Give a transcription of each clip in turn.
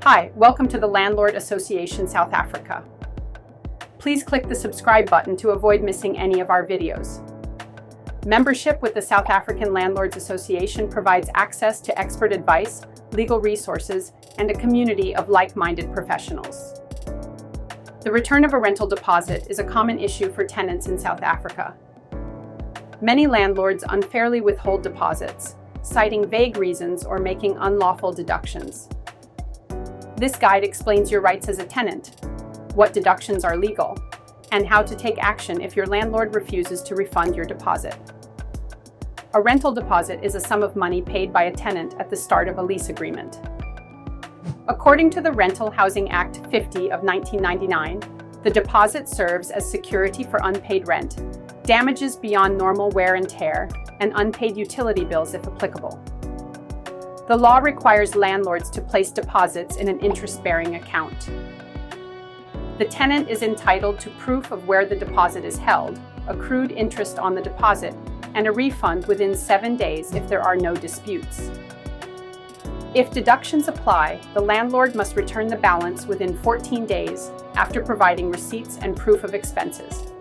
Hi, welcome to the Landlord Association South Africa. Please click the subscribe button to avoid missing any of our videos. Membership with the South African Landlords Association provides access to expert advice, legal resources, and a community of like-minded professionals. The return of a rental deposit is a common issue for tenants in South Africa. Many landlords unfairly withhold deposits, citing vague reasons or making unlawful deductions. This guide explains your rights as a tenant, what deductions are legal, and how to take action if your landlord refuses to refund your deposit. A rental deposit is a sum of money paid by a tenant at the start of a lease agreement. According to the Rental Housing Act 50 of 1999, the deposit serves as security for unpaid rent, damages beyond normal wear and tear, and unpaid utility bills if applicable. The law requires landlords to place deposits in an interest-bearing account. The tenant is entitled to proof of where the deposit is held, accrued interest on the deposit, and a refund within 7 days if there are no disputes. If deductions apply, the landlord must return the balance within 14 days after providing receipts and proof of expenses.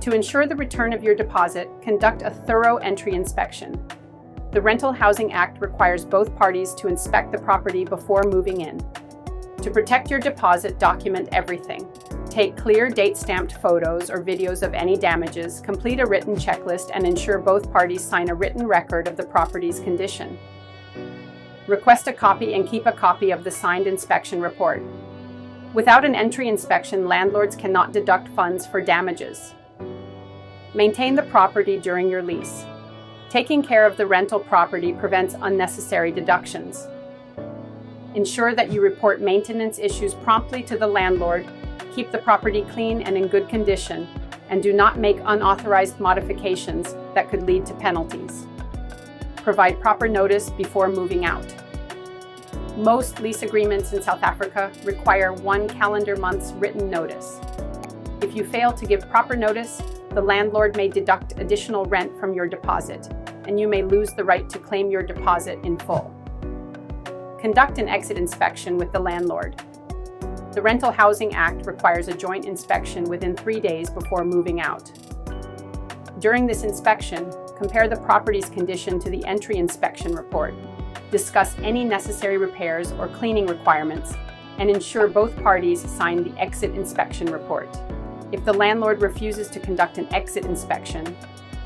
To ensure the return of your deposit, conduct a thorough entry inspection. The Rental Housing Act requires both parties to inspect the property before moving in. To protect your deposit, document everything. Take clear date-stamped photos or videos of any damages, complete a written checklist, and ensure both parties sign a written record of the property's condition. Request a copy and keep a copy of the signed inspection report. Without an entry inspection, landlords cannot deduct funds for damages. Maintain the property during your lease. Taking care of the rental property prevents unnecessary deductions. Ensure that you report maintenance issues promptly to the landlord, keep the property clean and in good condition, and do not make unauthorized modifications that could lead to penalties. Provide proper notice before moving out. Most lease agreements in South Africa require 1 calendar month's written notice. If you fail to give proper notice, the landlord may deduct additional rent from your deposit, and you may lose the right to claim your deposit in full. Conduct an exit inspection with the landlord. The Rental Housing Act requires a joint inspection within 3 days before moving out. During this inspection, compare the property's condition to the entry inspection report, discuss any necessary repairs or cleaning requirements, and ensure both parties sign the exit inspection report. If the landlord refuses to conduct an exit inspection,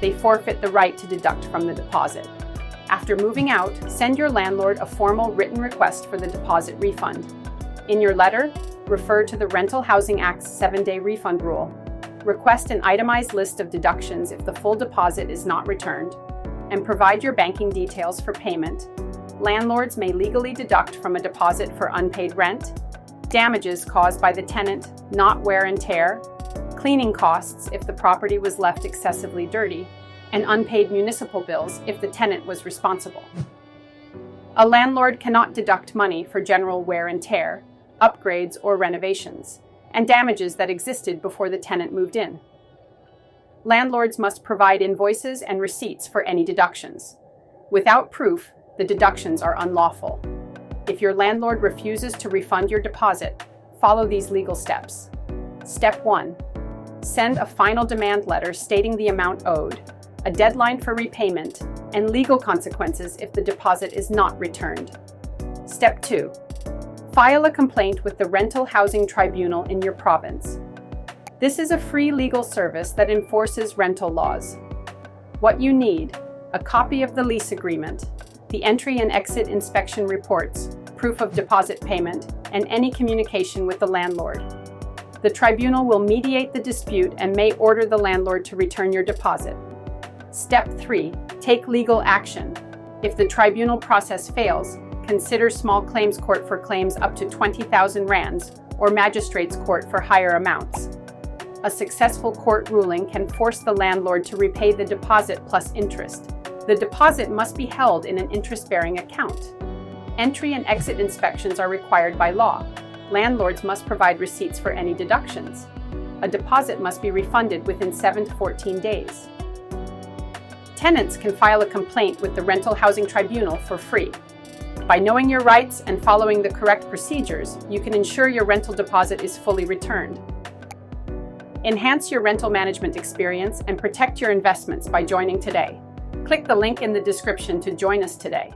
they forfeit the right to deduct from the deposit. After moving out, send your landlord a formal written request for the deposit refund. In your letter, refer to the Rental Housing Act's 7-day refund rule. Request an itemized list of deductions if the full deposit is not returned, and provide your banking details for payment. Landlords may legally deduct from a deposit for unpaid rent, damages caused by the tenant, not wear and tear, cleaning costs if the property was left excessively dirty, and unpaid municipal bills if the tenant was responsible. A landlord cannot deduct money for general wear and tear, upgrades or renovations, and damages that existed before the tenant moved in. Landlords must provide invoices and receipts for any deductions. Without proof, the deductions are unlawful. If your landlord refuses to refund your deposit, follow these legal steps. Step 1. Send a final demand letter stating the amount owed, a deadline for repayment, and legal consequences if the deposit is not returned. Step 2. File a complaint with the Rental Housing Tribunal in your province. This is a free legal service that enforces rental laws. What you need: a copy of the lease agreement, the entry and exit inspection reports, proof of deposit payment, and any communication with the landlord. The tribunal will mediate the dispute and may order the landlord to return your deposit. Step 3. Take legal action. If the tribunal process fails, consider small claims court for claims up to 20,000 rands or magistrates court for higher amounts. A successful court ruling can force the landlord to repay the deposit plus interest. The deposit must be held in an interest-bearing account. Entry and exit inspections are required by law. Landlords must provide receipts for any deductions. A deposit must be refunded within 7 to 14 days. Tenants can file a complaint with the Rental Housing Tribunal for free. By knowing your rights and following the correct procedures, you can ensure your rental deposit is fully returned. Enhance your rental management experience and protect your investments by joining today. Click the link in the description to join us today.